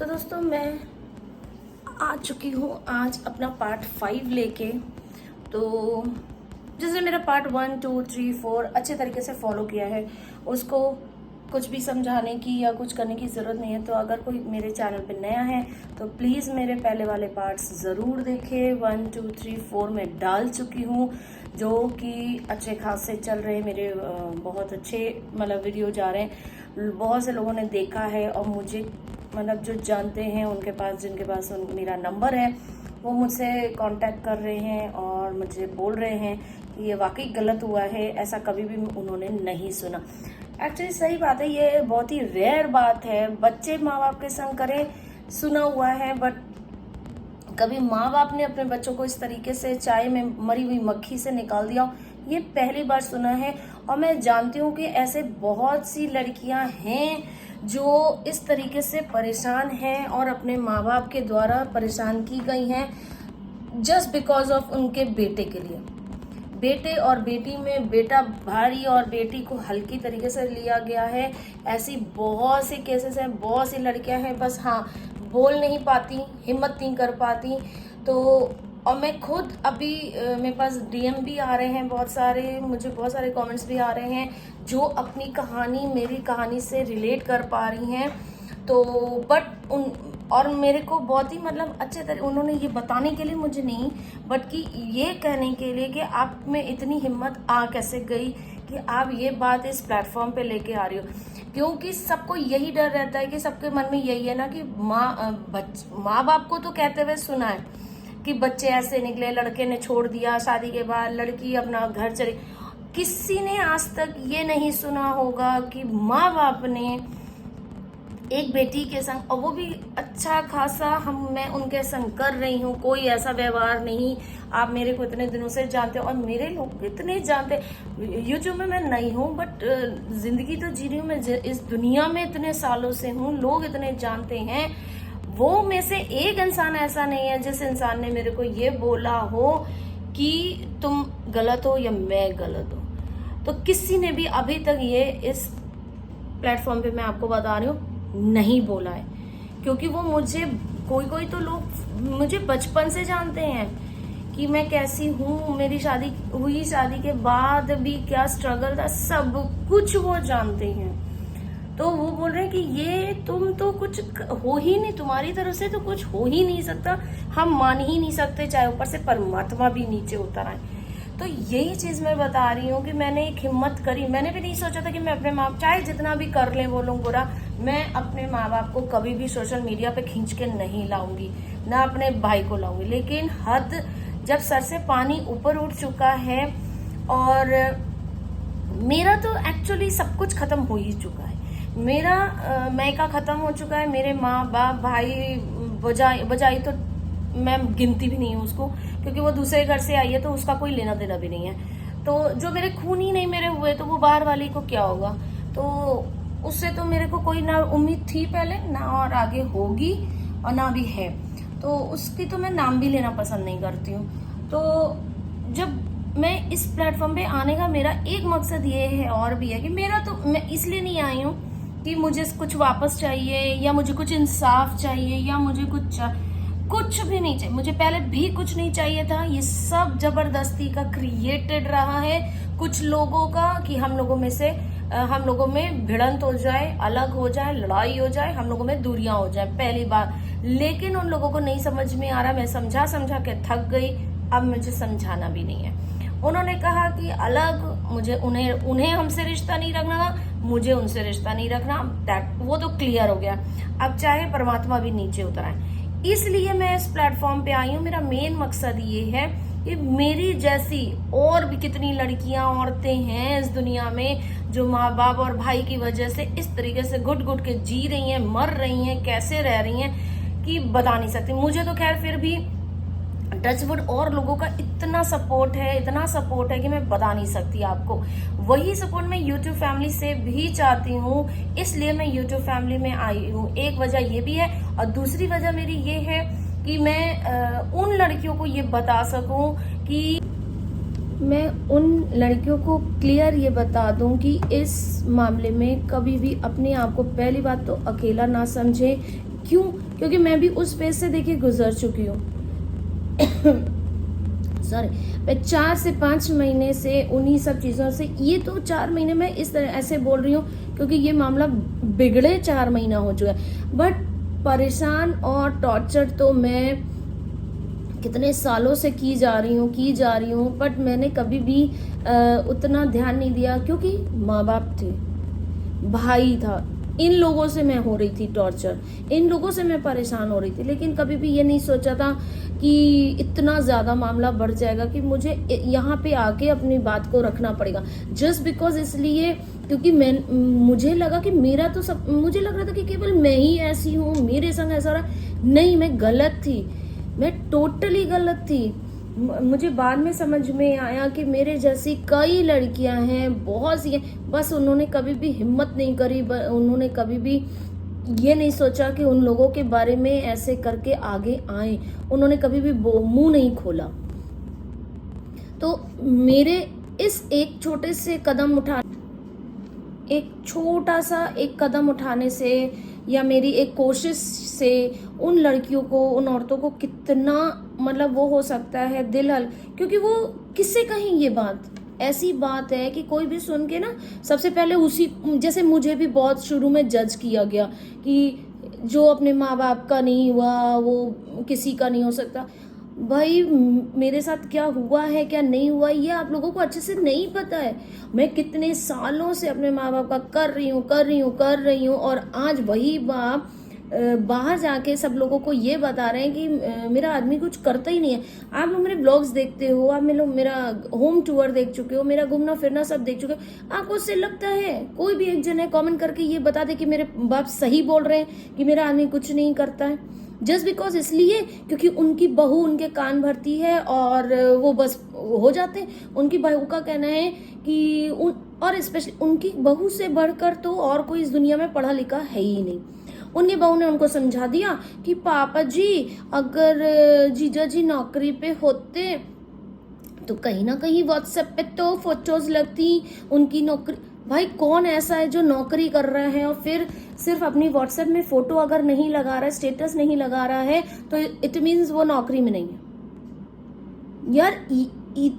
तो दोस्तों मैं आ चुकी हूँ आज अपना पार्ट 5 लेके। तो जिसने मेरा पार्ट 1, 2, 3, 4 अच्छे तरीके से फॉलो किया है उसको कुछ भी समझाने की या कुछ करने की ज़रूरत नहीं है। तो अगर कोई मेरे चैनल पे नया है तो प्लीज़ मेरे पहले वाले पार्ट्स ज़रूर देखें। 1, 2, 3, 4 में डाल चुकी हूँ जो कि अच्छे खासे चल रहे हैं मेरे, बहुत अच्छे मतलब वीडियो जा रहे हैं। बहुत से लोगों ने देखा है और मुझे मतलब जो जानते हैं उनके पास, जिनके पास मेरा नंबर है, वो मुझसे कांटेक्ट कर रहे हैं और मुझे बोल रहे हैं कि ये वाकई गलत हुआ है, ऐसा कभी भी उन्होंने नहीं सुना। एक्चुअली सही बात है, ये बहुत ही रेयर बात है। बच्चे माँ बाप के संग करें, सुना हुआ है, बट कभी माँ बाप ने अपने बच्चों को इस तरीके से चाय में मरी हुई मक्खी से निकाल दिया, ये पहली बार सुना है। और मैं जानती हूँ कि ऐसे बहुत सी लड़कियां हैं जो इस तरीके से परेशान हैं और अपने माँ बाप के द्वारा परेशान की गई हैं जस्ट बिकॉज ऑफ उनके बेटे के लिए। बेटे और बेटी में बेटा भारी और बेटी को हल्की तरीके से लिया गया है। ऐसी बहुत सी केसेस हैं, बहुत सी लड़कियां हैं, बस हाँ बोल नहीं पाती, हिम्मत नहीं कर पाती। तो और मैं खुद अभी मेरे पास डीएम भी आ रहे हैं बहुत सारे, मुझे बहुत सारे कमेंट्स भी आ रहे हैं जो अपनी कहानी मेरी कहानी से रिलेट कर पा रही हैं। तो बट उन और मेरे को बहुत ही मतलब अच्छे तरह उन्होंने ये बताने के लिए मुझे नहीं, बट कि ये कहने के लिए कि आप में इतनी हिम्मत आ कैसे गई कि आप ये बात इस प्लेटफॉर्म पे लेके आ रही हो। क्योंकि सबको यही डर रहता है कि सबके मन में यही है ना कि माँ बाप को तो कहते हुए सुना है कि बच्चे ऐसे निकले, लड़के ने छोड़ दिया शादी के बाद, लड़की अपना घर चली। किसी ने आज तक ये नहीं सुना होगा कि माँ बाप ने एक बेटी के संग, और वो भी अच्छा खासा मैं उनके संग कर रही हूँ, कोई ऐसा व्यवहार नहीं। आप मेरे को इतने दिनों से जानते हो और मेरे लोग इतने जानते। यूट्यूब में मैं नहीं हूँ बट जिंदगी तो जी रही हूँ मैं, इस दुनिया में इतने सालों से हूँ, लोग इतने जानते हैं। वो में से एक इंसान ऐसा नहीं है जिस इंसान ने मेरे को ये बोला हो कि तुम गलत हो या मैं गलत हूँ। तो किसी ने भी अभी तक ये इस प्लेटफॉर्म पे मैं आपको बता रही हूँ नहीं बोला है। क्योंकि वो मुझे कोई तो लोग मुझे बचपन से जानते हैं कि मैं कैसी हूँ, मेरी शादी हुई, शादी के बाद भी क्या स्ट्रगल था, सब कुछ वो जानते हैं। तो वो बोल रहे हैं कि ये तुम तो कुछ हो ही नहीं, तुम्हारी तरफ से तो कुछ हो ही नहीं सकता, हम मान ही नहीं सकते, चाहे ऊपर से परमात्मा भी नीचे उतर आए। तो यही चीज मैं बता रही हूँ कि मैंने एक हिम्मत करी। मैंने भी नहीं सोचा था कि मैं अपने माँ, चाहे जितना भी कर ले वो लोग बुरा, मैं अपने माँ बाप को कभी भी सोशल मीडिया पे खींच के नहीं लाऊंगी, ना अपने भाई को लाऊंगी। लेकिन हद जब सर से पानी ऊपर उठ चुका है और मेरा तो एक्चुअली सब कुछ खत्म हो ही चुका है। मेरा मैका खत्म हो चुका है, मेरे माँ बाप भाई बजाई तो मैं गिनती भी नहीं हूँ उसको, क्योंकि वो दूसरे घर से आई है तो उसका कोई लेना देना भी नहीं है। तो जो मेरे खून ही नहीं मेरे हुए तो वो बाहर वाली को क्या होगा। तो उससे तो मेरे को कोई ना उम्मीद थी पहले, ना और आगे होगी और ना भी है। तो उसकी तो मैं नाम भी लेना पसंद नहीं करती हूँ। तो जब मैं इस प्लेटफॉर्म पे आने का मेरा एक मकसद ये है और भी है कि मैं इसलिए नहीं आई हूँ कि मुझे कुछ वापस चाहिए या मुझे कुछ इंसाफ चाहिए या मुझे कुछ भी नहीं चाहिए। मुझे पहले भी कुछ नहीं चाहिए था। ये सब जबरदस्ती का क्रिएटेड रहा है कुछ लोगों का कि हम लोगों में भिड़ंत हो जाए, अलग हो जाए, लड़ाई हो जाए, हम लोगों में दूरियां हो जाए, पहली बार। लेकिन उन लोगों को नहीं समझ में आ रहा। मैं समझा के थक गई, अब मुझे समझाना भी नहीं है। उन्होंने कहा कि अलग, मुझे उन्हें हमसे रिश्ता नहीं रखना, मुझे उनसे रिश्ता नहीं रखना, वो तो क्लियर हो गया। अब चाहे परमात्मा भी नीचे उतर आए। इसलिए मैं इस प्लेटफॉर्म पे आई हूँ। मेरा मेन मकसद ये है कि मेरी जैसी और भी कितनी लड़कियां, औरतें हैं इस दुनिया में जो माँ बाप और भाई की वजह से इस तरीके से घुट घुट के जी रही हैं, मर रही हैं, कैसे रह रही हैं कि बता नहीं सकती। मुझे तो खैर फिर भी टचवुड और लोगों का इतना सपोर्ट है कि मैं बता नहीं सकती आपको। वही सपोर्ट मैं यूट्यूब फैमिली से भी चाहती हूँ, इसलिए मैं यूट्यूब फैमिली में आई हूँ। एक वजह ये भी है और दूसरी वजह मेरी ये है कि मैं उन लड़कियों को ये बता सकूं कि मैं उन लड़कियों को क्लियर ये बता दूं कि इस मामले में कभी भी अपने आप को, पहली बात तो अकेला ना समझे, क्यों? क्योंकि मैं भी उस फेज से देखिए गुजर चुकी हूँ। सॉरी, मैं 4 से 5 महीने से उन्हीं सब चीज़ों से, ये तो 4 महीने में इस तरह ऐसे बोल रही हूँ क्योंकि ये मामला बिगड़े 4 महीना हो चुका है, बट परेशान और टॉर्चर तो मैं कितने सालों से की जा रही हूँ, बट मैंने कभी भी उतना ध्यान नहीं दिया क्योंकि माँ बाप थे, भाई था, इन लोगों से मैं हो रही थी टॉर्चर, इन लोगों से मैं परेशान हो रही थी, लेकिन कभी भी ये नहीं सोचा था कि इतना ज़्यादा मामला बढ़ जाएगा कि मुझे यहाँ पे आके अपनी बात को रखना पड़ेगा जस्ट बिकॉज, इसलिए क्योंकि मुझे लगा कि मेरा तो सब, मुझे लग रहा था कि केवल मैं ही ऐसी हूँ, मेरे संग ऐसा हो रहा है। नहीं, मैं गलत थी, मैं टोटली गलत थी। मुझे बाद में समझ में आया कि मेरे जैसी कई लड़कियां हैं, बहुत सी हैं, बस उन्होंने कभी भी हिम्मत नहीं करी, उन्होंने कभी भी ये नहीं सोचा कि उन लोगों के बारे में ऐसे करके आगे आए, उन्होंने कभी भी मुंह नहीं खोला। तो मेरे इस एक छोटे से कदम एक छोटा सा एक कदम उठाने से या मेरी एक कोशिश से उन लड़कियों को, उन औरतों को कितना मतलब वो हो सकता है दिल क्योंकि वो किससे कहें ये बात, ऐसी बात है कि कोई भी सुन के ना सबसे पहले उसी, जैसे मुझे भी बहुत शुरू में जज किया गया कि जो अपने माँ बाप का नहीं हुआ वो किसी का नहीं हो सकता। भाई मेरे साथ क्या हुआ है क्या नहीं हुआ ये आप लोगों को अच्छे से नहीं पता है। मैं कितने सालों से अपने माँ बाप का कर रही हूँ और आज वही बाप बाहर जाके सब लोगों को ये बता रहे हैं कि मेरा आदमी कुछ करता ही नहीं है। आप लोग मेरे ब्लॉग्स देखते हो, आप मेरा होम टूर देख चुके हो, मेरा घूमना फिरना सब देख चुके हो, आपको उससे लगता है कोई भी एक जन है कमेंट करके ये बता दे कि मेरे बाप सही बोल रहे हैं कि मेरा आदमी कुछ नहीं करता है, जस्ट बिकॉज इसलिए क्योंकि उनकी बहू उनके कान भरती है और वो बस हो जाते हैं। उनकी बहू का कहना है कि और स्पेशली उनकी बहू से बढ़कर तो और कोई इस दुनिया में पढ़ा लिखा है ही नहीं। उनकी बहू ने उनको समझा दिया कि पापा जी अगर जीजा जी नौकरी पे होते तो कहीं ना कहीं व्हाट्सएप पे तो फोटोज लगती उनकी नौकरी। भाई कौन ऐसा है जो नौकरी कर रहा है और फिर सिर्फ अपनी व्हाट्सएप में फोटो अगर नहीं लगा रहा है, स्टेटस नहीं लगा रहा है तो इट मीन्स वो नौकरी में नहीं है। यार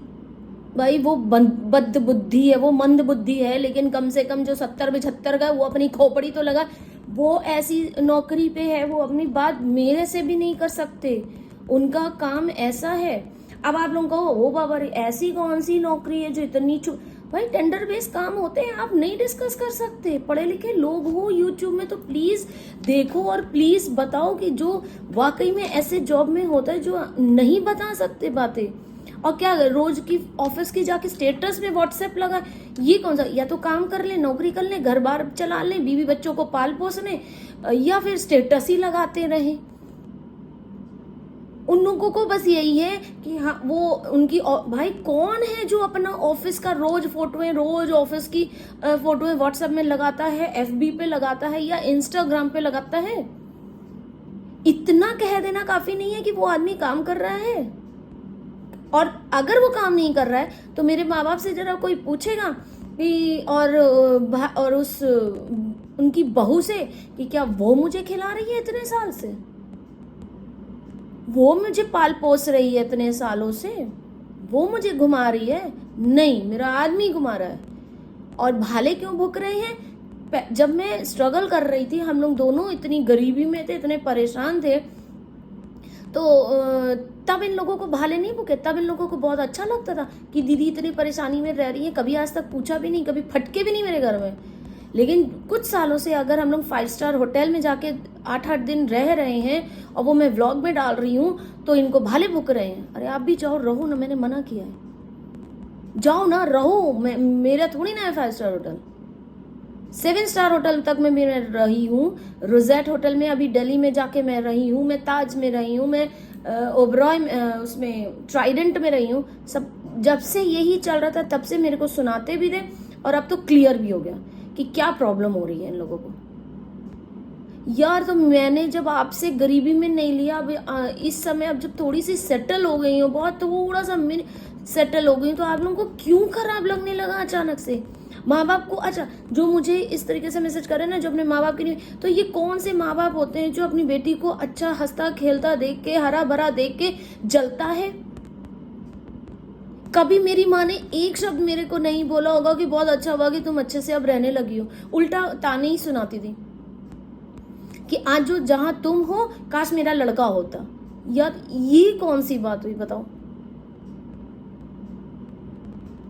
भाई वो बद बुद्धि है, वो मंद बुद्धि है, लेकिन कम से कम जो 70-75 का वो अपनी खोपड़ी तो लगा, वो ऐसी नौकरी पे है, वो अपनी बात मेरे से भी नहीं कर सकते, उनका काम ऐसा है। अब आप लोग कहो ओ बाबा रे ऐसी कौन सी नौकरी है जो इतनी भाई टेंडर बेस्ड काम होते हैं, आप नहीं डिस्कस कर सकते। पढ़े लिखे लोग हो यूट्यूब में तो प्लीज देखो और प्लीज बताओ कि जो वाकई में ऐसे जॉब में होता है जो नहीं बता सकते बातें। और क्या रोज की ऑफिस की जाके स्टेटस में व्हाट्सएप लगा, ये कौन सा, या तो काम कर ले, नौकरी कर ले, घर बार चला ले, बीवी बच्चों को पाल पोसने, या फिर स्टेटस ही लगाते रहे। उन लोगों को बस यही है कि हाँ वो उनकी भाई कौन है जो अपना ऑफिस का रोज फोटोएं, रोज ऑफिस की फोटोएं व्हाट्सएप में लगाता है, एफबी पे लगाता है या इंस्टाग्राम पे लगाता है। इतना कह देना काफी नहीं है कि वो आदमी काम कर रहा है। और अगर वो काम नहीं कर रहा है तो मेरे माँ बाप से जरा कोई पूछेगा कि और उस उनकी बहू से कि क्या वो मुझे खिला रही है इतने साल से, वो मुझे पाल पोस रही है इतने सालों से, वो मुझे घुमा रही है? नहीं, मेरा आदमी घुमा रहा है। और भाले क्यों भुक रहे हैं? जब मैं स्ट्रगल कर रही थी, हम लोग दोनों इतनी गरीबी में थे, इतने परेशान थे, तो तब इन लोगों को भाले नहीं भुके, तब इन लोगों को बहुत अच्छा लगता था कि दीदी इतनी परेशानी में रह रही है, कभी आज तक पूछा भी नहीं, कभी फटके भी नहीं मेरे घर में। लेकिन कुछ सालों से अगर हम लोग 5 स्टार होटल में जाके 8-8 दिन रह रहे हैं और वो मैं व्लॉग में डाल रही हूँ तो इनको भाले भुक रहे हैं। अरे आप भी जाओ रहो ना, मैंने मना किया है, जाओ ना रहो, मेरा थोड़ी ना है 5 स्टार होटल, 7 स्टार होटल तक में मैं रही हूँ, रोजेट होटल में अभी दिल्ली में जाके मैं रही हूँ, मैं ताज में रही हूँ, मैं ओबरॉय उसमें ट्राइडेंट में रही हूँ। सब जब से यही चल रहा था तब से मेरे को सुनाते भी थे और अब तो क्लियर भी हो गया कि क्या प्रॉब्लम हो रही है इन लोगों को। यार तो मैंने जब आपसे गरीबी में नहीं लिया, अब इस समय अब जब थोड़ी सी सेटल हो गई हूँ, बहुत थोड़ा सा सेटल हो गई, तो आप लोगों को क्यों खराब लगने लगा अचानक से? माँ बाप को, अच्छा जो मुझे इस तरीके से मैसेज कर रहे हैं ना, जो अपने माँ बाप की नहीं, तो ये कौन से माँ बाप होते हैं जो अपनी बेटी को अच्छा हंसता खेलता देख के, हरा भरा देख के जलता है? कभी मेरी माँ ने एक शब्द मेरे को नहीं बोला होगा कि बहुत अच्छा हुआ कि तुम अच्छे से अब रहने लगी हो। उल्टा ताने ही सुनाती थी कि आज जो जहां तुम हो काश मेरा लड़का होता। यार ये कौन सी बात हुई बताओ?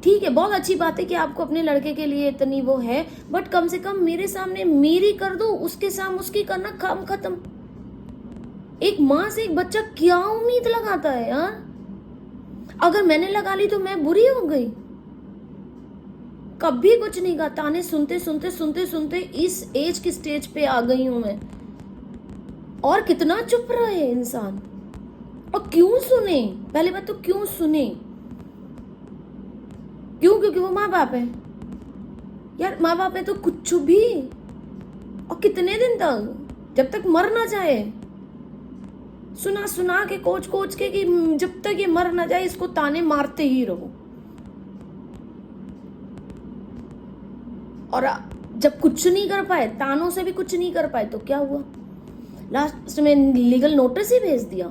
ठीक है, बहुत अच्छी बात है कि आपको अपने लड़के के लिए इतनी वो है, बट कम से कम मेरे सामने मेरी कर दो, उसके सामने उसकी करना, काम खत्म। एक माँ से एक बच्चा क्या उम्मीद लगाता है यार? अगर मैंने लगा ली तो मैं बुरी हो गई? कभी कुछ नहीं कहा। ताने सुनते सुनते सुनते सुनते इस एज की स्टेज पे आ गई हूं मैं। और कितना चुप रहे इंसान, और क्यों सुने? पहली बात तो क्यों सुने? क्यों? क्योंकि वो माँ बाप है यार। माँ बाप है तो कुछ भी, और कितने दिन तक, जब तक मर ना जाए। सुना सुना के कोच कोच के कि जब तक ये मर ना जाए इसको ताने मारते ही रहो। और जब कुछ नहीं कर पाए, तानों से भी कुछ नहीं कर पाए, तो क्या हुआ? लास्ट में लीगल नोटिस ही भेज दिया।